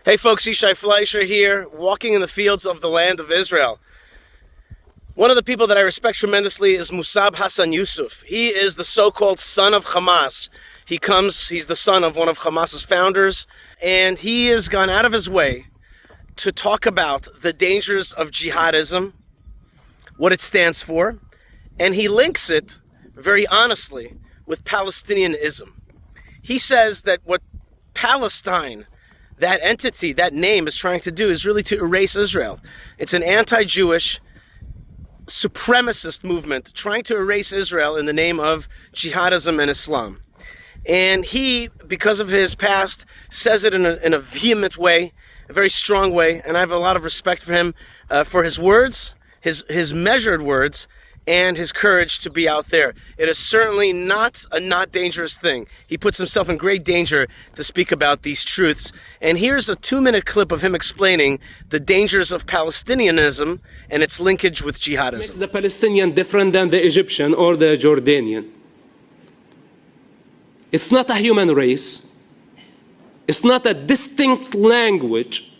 Hey folks, Yishai Fleischer here, walking in the fields of the land of Israel. One of the people that I respect tremendously is Mosab Hassan Yosef. He is the so-called Son of Hamas. He's the son of one of Hamas's founders, and he has gone out of his way to talk about the dangers of jihadism, what it stands for, and he links it very honestly with Palestinianism. He says that what Palestine, that entity, that name, is trying to do is really to erase Israel. It's an anti-Jewish supremacist movement trying to erase Israel in the name of jihadism and Islam. And he, because of his past, says it in a vehement way, a very strong way, and I have a lot of respect for him, for his words, his measured words, and his courage to be out there. It is certainly not a not dangerous thing. He puts himself in great danger to speak about these truths. And here's a 2-minute clip of him explaining the dangers of Palestinianism and its linkage with jihadism. Makes the Palestinian different than the Egyptian or the Jordanian. It's not a human race. It's not a distinct language.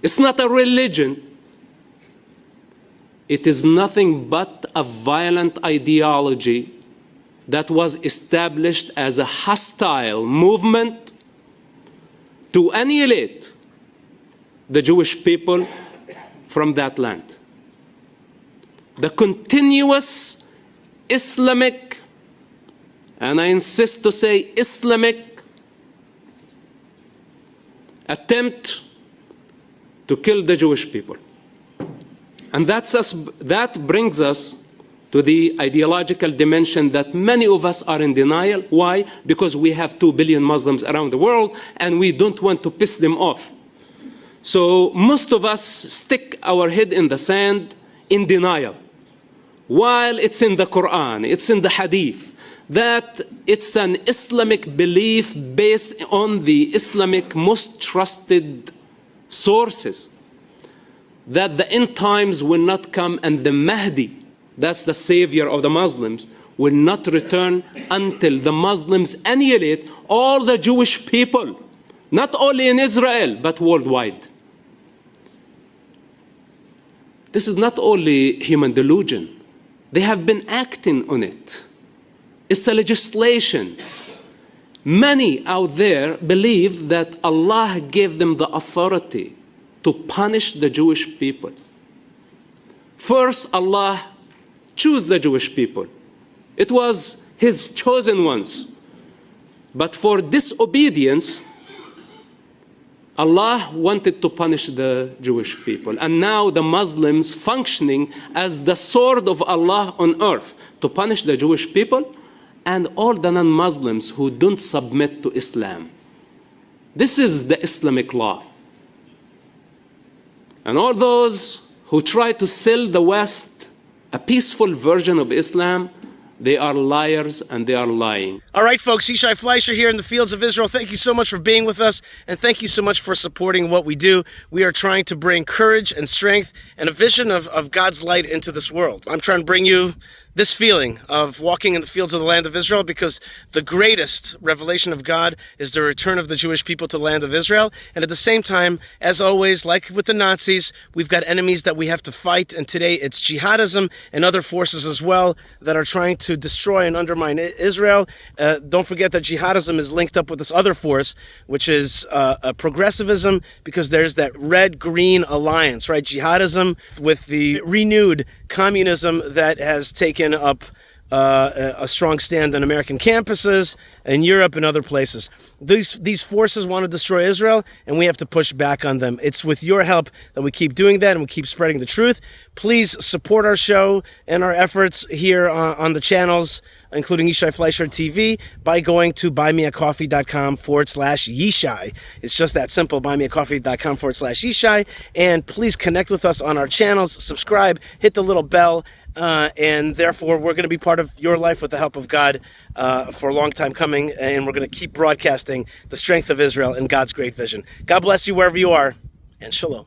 It's not a religion. It is nothing but a violent ideology that was established as a hostile movement to annihilate the Jewish people from that land. The continuous Islamic, and I insist to say Islamic, attempt to kill the Jewish people. And that brings us to the ideological dimension that many of us are in denial. Why? Because we have 2 billion Muslims around the world and we don't want to piss them off. So most of us stick our head in the sand in denial. While it's in the Quran, it's in the Hadith, that it's an Islamic belief based on the Islamic most trusted sources, that the end times will not come and the Mahdi, that's the savior of the Muslims, will not return until the Muslims annihilate all the Jewish people, not only in Israel, but worldwide. This is not only human delusion. They have been acting on it. It's a legislation. Many out there believe that Allah gave them the authority to punish the Jewish people. First, Allah chose the Jewish people. It was His chosen ones. But for disobedience, Allah wanted to punish the Jewish people. And now the Muslims functioning as the sword of Allah on earth to punish the Jewish people and all the non-Muslims who don't submit to Islam. This is the Islamic law. And all those who try to sell the West a peaceful version of Islam, they are liars and they are lying. All right, folks, Yishai Fleischer here in the fields of Israel. Thank you so much for being with us, and thank you so much for supporting what we do. We are trying to bring courage and strength and a vision of God's light into this world. I'm trying to bring you this feeling of walking in the fields of the land of Israel, because the greatest revelation of God is the return of the Jewish people to the land of Israel. And at the same time, as always, like with the Nazis, we've got enemies that we have to fight. And today it's jihadism and other forces as well that are trying to destroy and undermine Israel. Don't forget that jihadism is linked up with this other force, which is progressivism, because there's that red-green alliance, right? Jihadism with the renewed communism that has taken up a strong stand on American campuses, in Europe and other places. These forces want to destroy Israel, and we have to push back on them. It's with your help that we keep doing that and we keep spreading the truth. Please support our show and our efforts here on the channels, including Yishai Fleischer TV, by going to buymeacoffee.com/Yishai. It's just that simple, buymeacoffee.com/Yishai. And please connect with us on our channels, subscribe, hit the little bell, and therefore we're going to be part of your life with the help of God for a long time coming, and we're going to keep broadcasting the strength of Israel and God's great vision. God bless you wherever you are, and shalom.